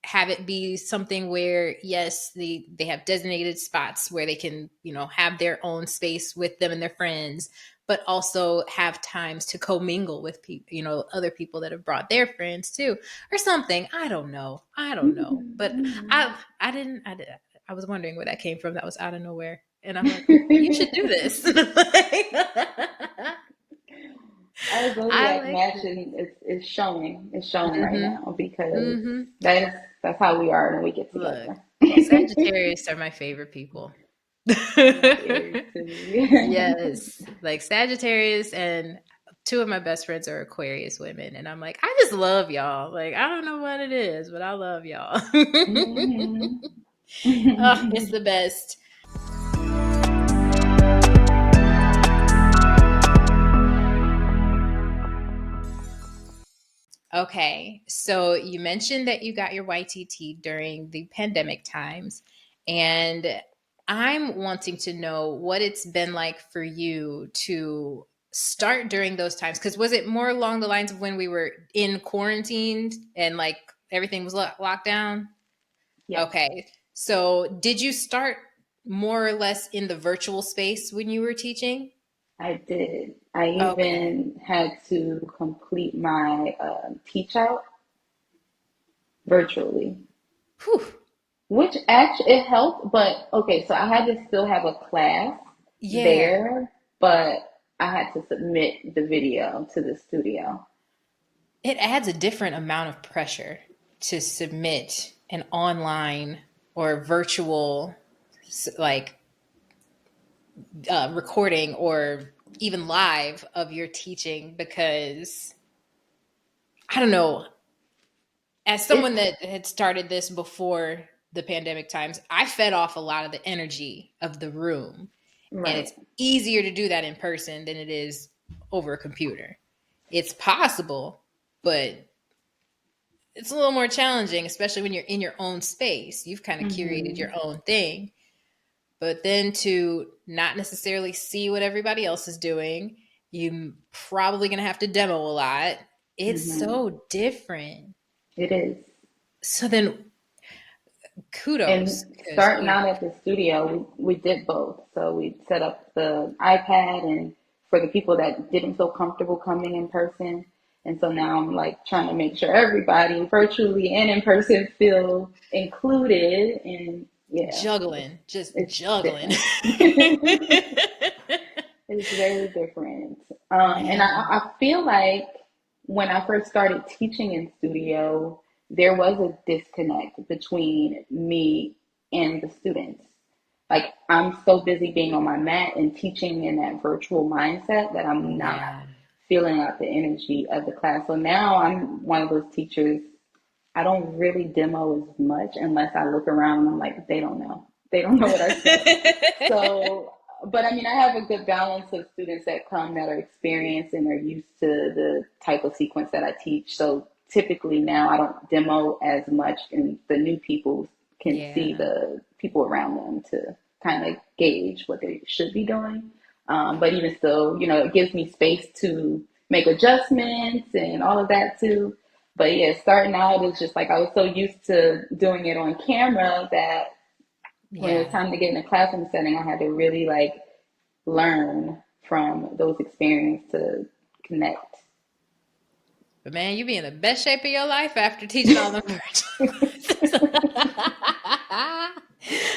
have it be something where, yes, they have designated spots where they can have their own space with them and their friends, but also have times to commingle with people, other people that have brought their friends too, or something. I don't know, but I was wondering where that came from. That was out of nowhere, and I'm like, you should do this. Our I zodiac like it. matching is showing. It's showing right Mm-hmm. now, because Mm-hmm. that's how we are when we get Look, together. Sagittarius are my favorite people. I love Aries too. Yes, like Sagittarius, and two of my best friends are Aquarius women, and I'm like, I just love y'all. Like, I don't know what it is, but I love y'all. Hmm. Oh, it's the best. Okay, so you mentioned that you got your YTT during the pandemic times, and I'm wanting to know what it's been like for you to start during those times. Because was it more along the lines of when we were in quarantined and like everything was locked down? Yes, Okay, so did you start more or less in the virtual space when you were teaching? I did. I Okay. even had to complete my teach out virtually, Whew. which actually it helped. But okay, so I had to still have a class Yeah. there, but I had to submit the video to the studio. It adds a different amount of pressure to submit an online or virtual like recording or even live of your teaching because I don't know, as It's someone that had started this before the pandemic times, I fed off a lot of the energy of the room, and right. it's easier to do that in person than it is over a computer. It's possible, but it's a little more challenging, especially when you're in your own space. You've kind of curated Hmm. your own thing, but then to not necessarily see what everybody else is doing, you probably going to have to demo a lot. It's Hmm. so different. It is. So then kudos And because starting out at the studio, we did both. So we set up the iPad and for the people that didn't feel comfortable coming in person. And so now I'm like trying to make sure everybody virtually and in person feel included. And yeah, juggling, just it's juggling. different. It's very different. And Man, I feel like when I first started teaching in studio, there was a disconnect between me and the students. Like I'm so busy being on my mat and teaching in that virtual mindset that I'm not yeah. feeling out the energy of the class. So now I'm one of those teachers. I don't really demo as much unless I look around and I'm like, they don't know. They don't know what I said. So, but I mean, I have a good balance of students that come that are experienced and are used to the type of sequence that I teach. So typically now I don't demo as much, and the new people can see Yeah, the people around them to kind of gauge what they should be doing. But even still, it gives me space to make adjustments and all of that too. But yeah, starting out is just like I was so used to doing it on camera that when it was yeah. time to get in a classroom setting, I had to really like learn from those experiences to connect. But man, you be in the best shape of your life after teaching all them virtual classes.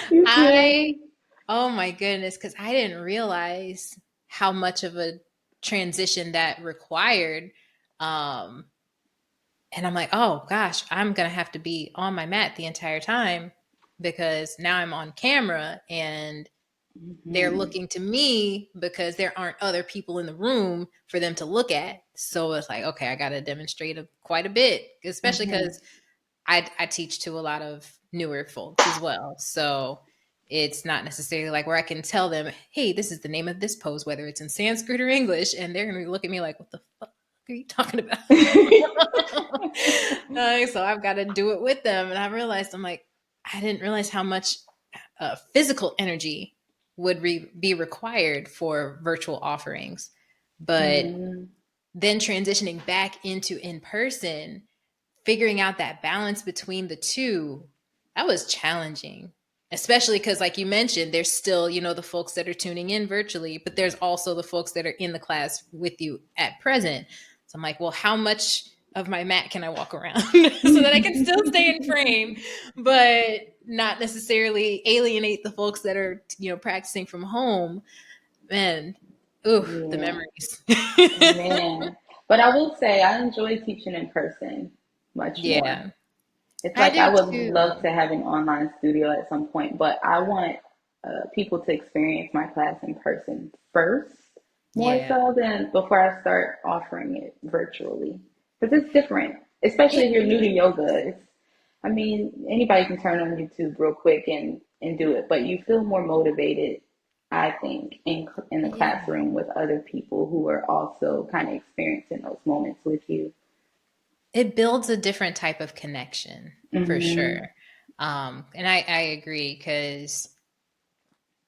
You I, too. oh my goodness, because I didn't realize how much of a transition that required. Um, and I'm like, oh gosh, I'm gonna have to be on my mat the entire time because now I'm on camera and they're Hmm. looking to me because there aren't other people in the room for them to look at. So it's like, okay, I got to demonstrate quite a bit, especially Hmm. because I teach to a lot of newer folks as well. So it's not necessarily like where I can tell them, hey, this is the name of this pose, whether it's in Sanskrit or English, and they're going to look at me like, what the fuck are you talking about? So I've got to do it with them. And I realized, I'm like, I didn't realize how much physical energy would be required for virtual offerings. But Hmm. then transitioning back into in person, figuring out that balance between the two, that was challenging. Especially because, like you mentioned, there's still, the folks that are tuning in virtually, but there's also the folks that are in the class with you at present. So I'm like, well, how much of my mat can I walk around so that I can still stay in frame, but not necessarily alienate the folks that are, practicing from home? Man, ooh, the Yeah, memories. man. But I will say I enjoy teaching in person much more. Yeah, It's I like I do would love too. to have an online studio at some point, but I want people to experience my class in person first, more Yeah, so than before I start offering it virtually. Because it's different, especially it if you're new to is. yoga. I mean, anybody can turn on YouTube real quick and do it, but you feel more motivated, I think, in the Yeah. classroom with other people who are also kind of experiencing those moments with you. it builds a different type of connection for Mm-hmm. sure. And I agree because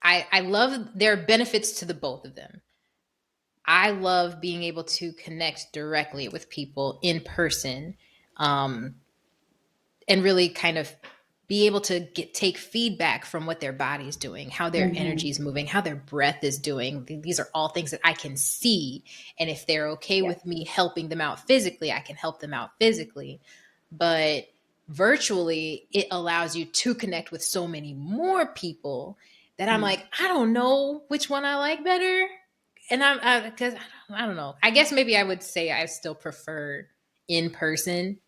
I love there are benefits to the both of them. I love being able to connect directly with people in person, um, and really kind of be able to take feedback from what their body's doing, how their Mm-hmm. energy is moving, how their breath is doing. These are all things that I can see. And if they're okay Yeah. with me helping them out physically, I can help them out physically. But virtually, it allows you to connect with so many more people that I'm like, I don't know which one I like better. And because I don't know. I guess maybe I would say I still prefer in person,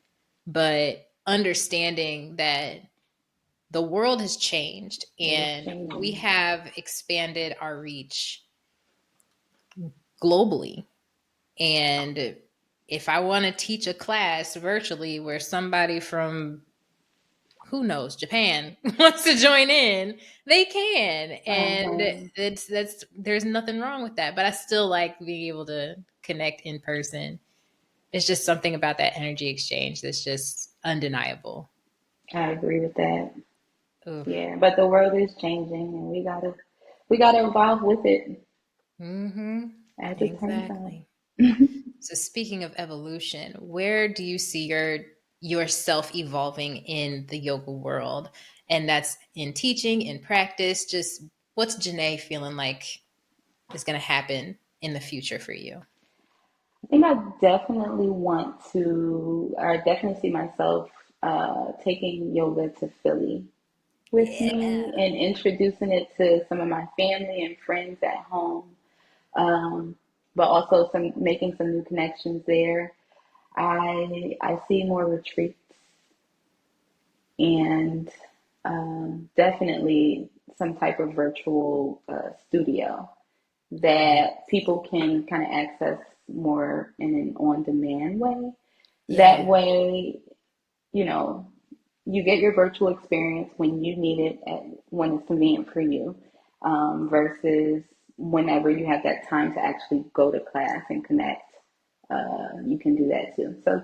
but understanding that the world has changed It is and we changing. have expanded our reach globally. And if I want to teach a class virtually where somebody from who knows Japan wants to join in, they can. And Uh-huh. it's that's there's nothing wrong with that. But I still like being able to connect in person. It's just something about that energy exchange that's just undeniable. I agree with that. Oof. Yeah, but the world is changing, and we gotta evolve with it Mm-hmm. as it turns out. Exactly. So speaking of evolution, where do you see yourself evolving in the yoga world? And that's in teaching, in practice. Just what's Janee feeling like is going to happen in the future for you? I think I definitely see myself taking yoga to Philly with Yeah. me and introducing it to some of my family and friends at home. Um, but also some making some new connections there. I see more retreats and definitely some type of virtual studio Yeah. that people can kind of access more in an on-demand way. That Yeah. way, you know, you get your virtual experience when you need it when it's convenient for you, versus whenever you have that time to actually go to class and connect. You can do that too. So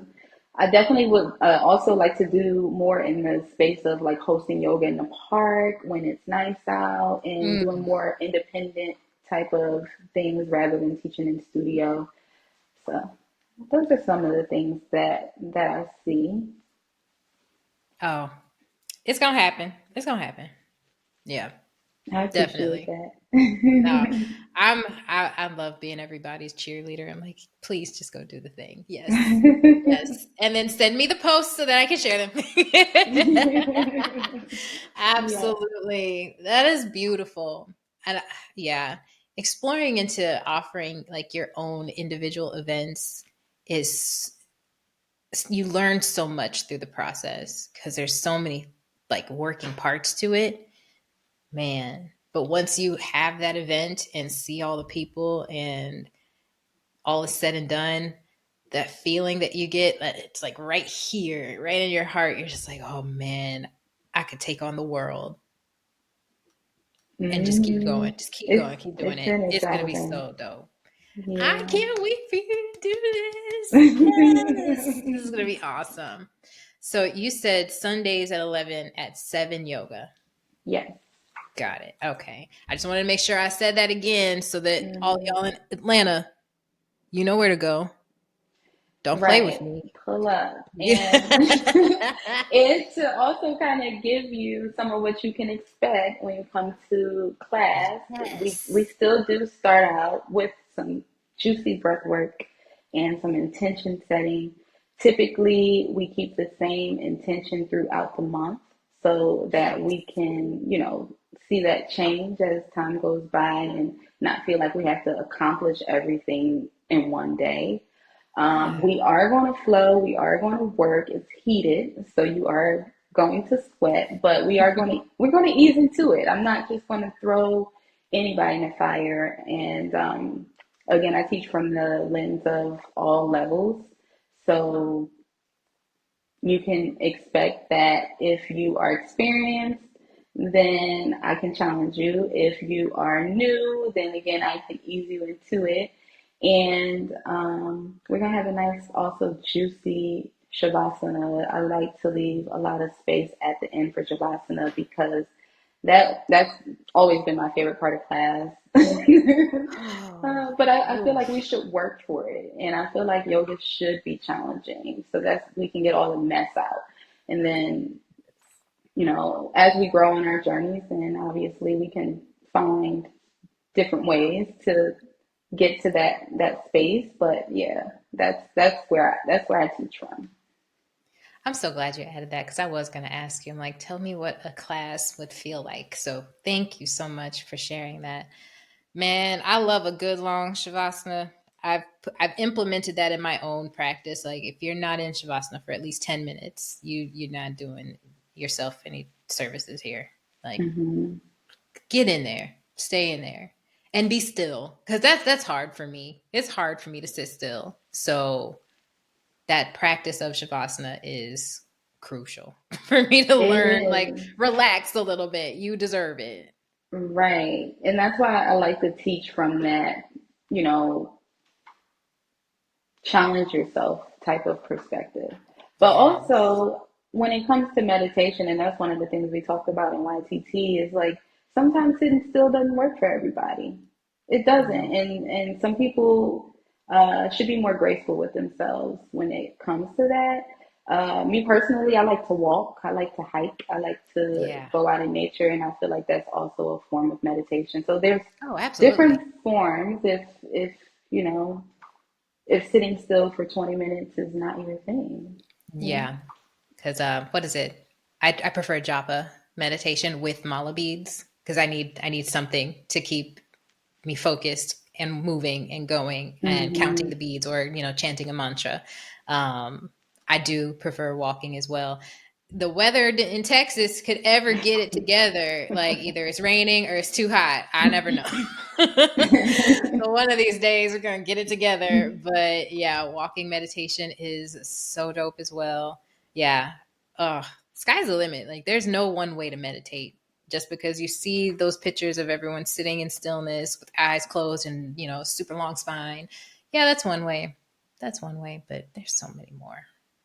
I definitely would also like to do more in the space of like hosting yoga in the park when it's nice out and doing Mm. more independent type of things rather than teaching in studio. So those are some of the things that I see. Oh, it's going to happen. It's going to happen. Yeah, I appreciate definitely. that. No, I love being everybody's cheerleader. I'm like, please just go do the thing. Yes. Yes. And then send me the posts so that I can share them. Yes. Absolutely. That is beautiful. And yeah, exploring into offering like your own individual events is you learn so much through the process because there's so many like working parts to it. Man. But once you have that event and see all the people and all is said and done, that feeling that you get, it's like right here, right in your heart. You're just like, oh man, I could take on the world and just keep Hmm. going. Just keep going, keep doing It's it. It's going to be energizing. so dope. I Yeah. can't wait for you to do this. Yes. This is going to be awesome. So you said Sundays at 11 at 7 yoga. Yes. Got it. Okay. I just wanted to make sure I said that again so that all Hmm. y'all in Atlanta, you know where to go. Don't play with Right. me. Pull up. And Yes. it's to also kind of give you some of what you can expect when you come to class. We still do start out with some juicy breath work and some intention setting. Typically, we keep the same intention throughout the month so that Nice. we can, see that change as time goes by and not feel like we have to accomplish everything in one day. Yeah. We are going to flow. We are going to work. It's heated, so you are going to sweat, but we're going to ease into it. I'm not just going to throw anybody in the fire. And again, I teach from the lens of all levels, so you can expect that if you are experienced, then I can challenge you. If you are new, then again, I can ease you into it. And we're going to have a nice, also juicy Shavasana. I like to leave a lot of space at the end for Shavasana because that's always been my favorite part of class. Oh, But I feel like oof. we should work for it, and I feel like yoga should be challenging so that we can get all the mess out. And then, as we grow on our journeys, then obviously we can find different ways to get to that space. But yeah, that's where I teach from. I'm so glad you added that because I was going to ask you. I'm like, tell me what a class would feel like. So thank you so much for sharing that. Man, I love a good long shavasana. I've implemented that in my own practice. Like if you're not in shavasana for at least 10 minutes, you're not doing yourself any services here. Like Hmm. get in there, stay in there, and be still. Because that's hard for me. It's hard for me to sit still. So that practice of shavasana is crucial for me to It learn. Like is. relax a little bit. You deserve it. Right. And that's why I like to teach from that, you know, challenge yourself type of perspective. But Yes. also, when it comes to meditation, and that's one of the things we talked about in YTT, is like sometimes sitting still doesn't work for everybody. It doesn't. No. And some people should be more graceful with themselves when it comes to that. Me personally, I like to walk, I like to hike, I like to Yeah. go out in nature, and I feel like that's also a form of meditation. So there's Oh, absolutely. different forms if you know if sitting still for 20 minutes is not your thing. Yeah. Yeah. Because what is it? I prefer japa meditation with mala beads because I need something to keep me focused and moving and going and counting Hmm. the beads or chanting a mantra. Um, I do prefer walking as well. The weather in Texas could ever get it together. Like either it's raining or it's too hot. I never know. So one of these days we're gonna get it together. But yeah, walking meditation is so dope as well. Yeah. Sky's the limit. Like there's no one way to meditate. Just because you see those pictures of everyone sitting in stillness with eyes closed and super long spine. Yeah, that's one way. That's one way, but there's so many more.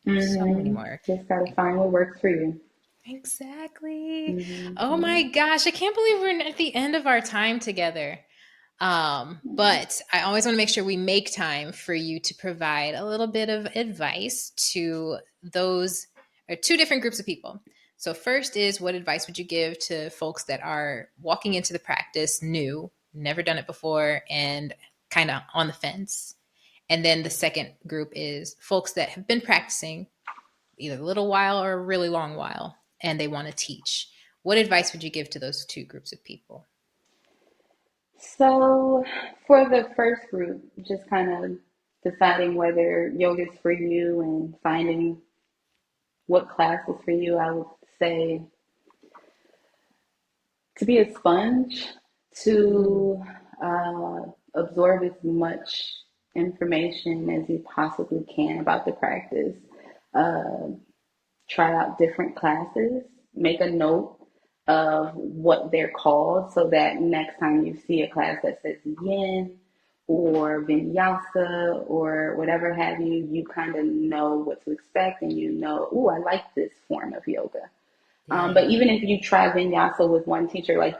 There's so many Hmm. more. Just gotta find what works for you. Exactly. Oh Hmm. my gosh, I can't believe we're at the end of our time together. But I always want to make sure we make time for you to provide a little bit of advice to those or two different groups of people. So, first is what advice would you give to folks that are walking into the practice new, never done it before, and kind of on the fence? And then the second group is folks that have been practicing either a little while or a really long while and they want to teach. What advice would you give to those two groups of people? So, for the first group, just kind of deciding whether yoga is for you and finding what class is for you, I would say to be a sponge, Ooh, to absorb as much information as you possibly can about the practice. Uh, Try out different classes, make a note of what they're called so that next time you see a class that says yin or vinyasa or whatever have you, you kind of know what to expect and you know, oh, I like this form of yoga. But yeah. even if you try vinyasa with one teacher, like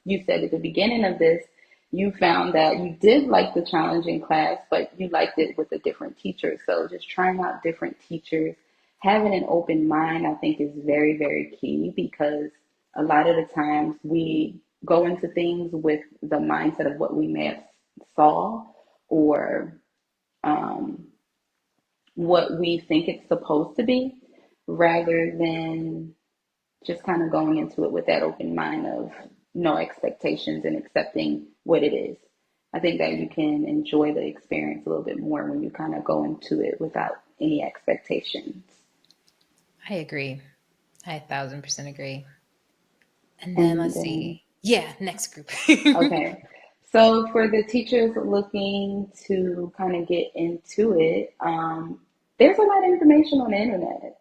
you said at the beginning of this, you found that you did like the challenging class, but you liked it with a different teacher. So just trying out different teachers, having an open mind, I think is very, very key because a lot of the times we go into things with the mindset of what we may have saw or um, what we think it's supposed to be rather than just kind of going into it with that open mind of no expectations and accepting what it is. I think that you can enjoy the experience a little bit more when you kind of go into it without any expectations. I agree. I 1,000% agree. And then And let's then, see. Yeah, next group. okay. So for the teachers looking to kind of get into it, there's a lot of information on the internet.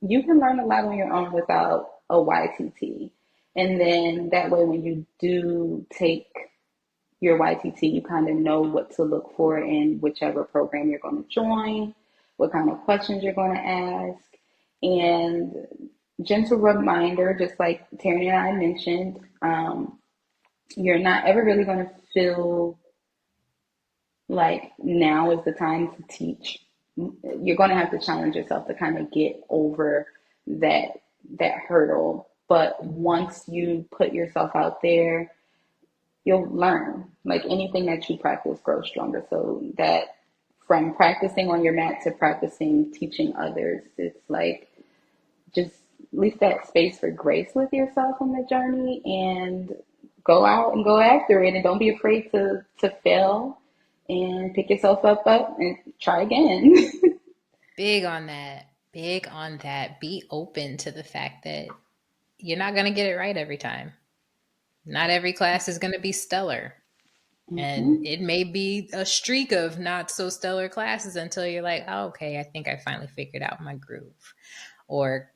You can learn a lot on your own without a YTT. And then that way, when you do take your YTT, you kind of know what to look for in whichever program you're going to join. what kind of questions you're going to ask, and gentle reminder, just like Terry and I mentioned, you're not ever really going to feel like now is the time to teach. You're going to have to challenge yourself to kind of get over that hurdle. But once you put yourself out there, you'll learn. Like anything that you practice grows stronger. So that from practicing on your mat to practicing teaching others, it's like just leave that space for grace with yourself on the journey and go out and go after it, and don't be afraid to fail and pick yourself up and try again. Big on that. Big on that. Be open to the fact that you're not going to get it right every time. Not every class is going to be stellar. And it may be a streak of not so stellar classes until you're like, oh, okay, I think I finally figured out my groove, or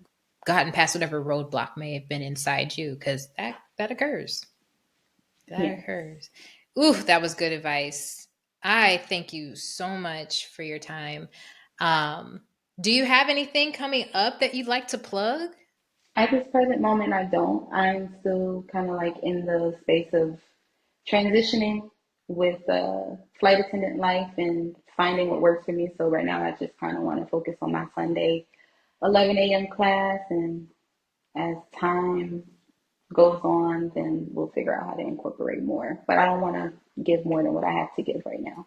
gotten past whatever roadblock may have been inside you, because that occurs. That occurs. Ooh, that was good advice. I thank you so much for your time. Do you have anything coming up that you'd like to plug? At this present moment, I don't. I'm still kind of like in the space of transitioning with flight attendant life and finding what works for me. So right now, I just kind of want to focus on my Sunday 11 a.m. class, and as time goes on, then we'll figure out how to incorporate more. But I don't want to give more than what I have to give right now.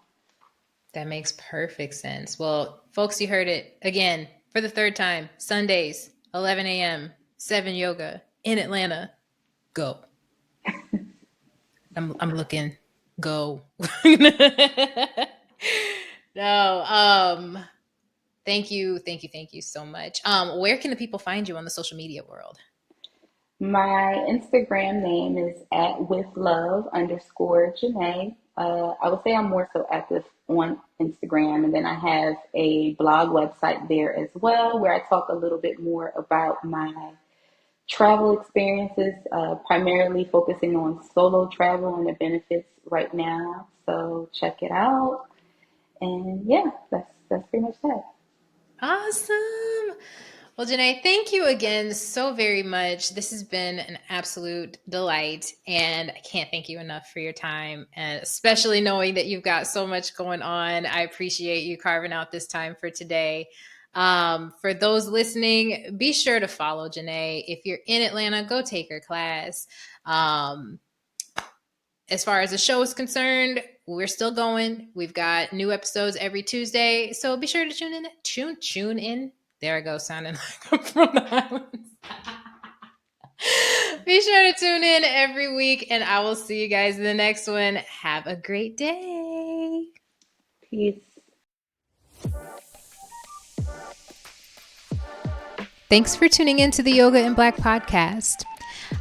That makes perfect sense. Well, folks, you heard it again for the third time. Sundays, 11 a.m., 7 yoga in Atlanta. Go. I'm looking. Go. No. Thank you so much. Where can the people find you on the social media world? My Instagram name is @withlove_Janee. I would say I'm more so active on Instagram, and then I have a blog website there as well, where I talk a little bit more about my travel experiences, primarily focusing on solo travel and the benefits right now. So check it out. And yeah, that's pretty much that. Awesome. Well, Janee, thank you again so very much. This has been an absolute delight, and I can't thank you enough for your time, and especially knowing that you've got so much going on. I appreciate you carving out this time for today. For those listening, be sure to follow Janee. If you're in Atlanta, go take her class. As far as the show is concerned, we're still going. We've got new episodes every Tuesday, so be sure to tune in. Tune in. There I go, sounding like I'm from the Highlands. Be sure to tune in every week, and I will see you guys in the next one. Have a great day. Peace. Thanks for tuning in to the Yoga in Black podcast.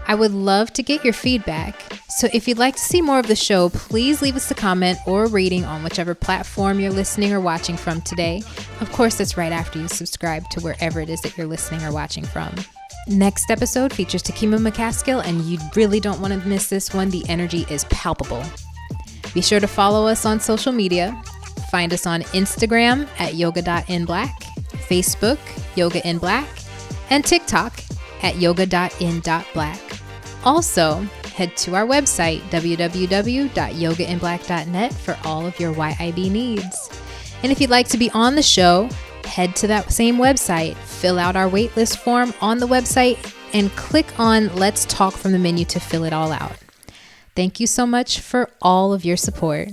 I would love to get your feedback. So if you'd like to see more of the show, please leave us a comment or a rating on whichever platform you're listening or watching from today. Of course, that's right after you subscribe to wherever it is that you're listening or watching from. Next episode features Takima McCaskill, and you really don't want to miss this one. The energy is palpable. Be sure to follow us on social media. Find us on Instagram @yoga.inblack, Facebook, Yoga in Black, and TikTok @yoga.in.black. Also, head to our website, www.yogainblack.net, for all of your YIB needs. And if you'd like to be on the show, head to that same website, fill out our waitlist form on the website, and click on Let's Talk from the menu to fill it all out. Thank you so much for all of your support.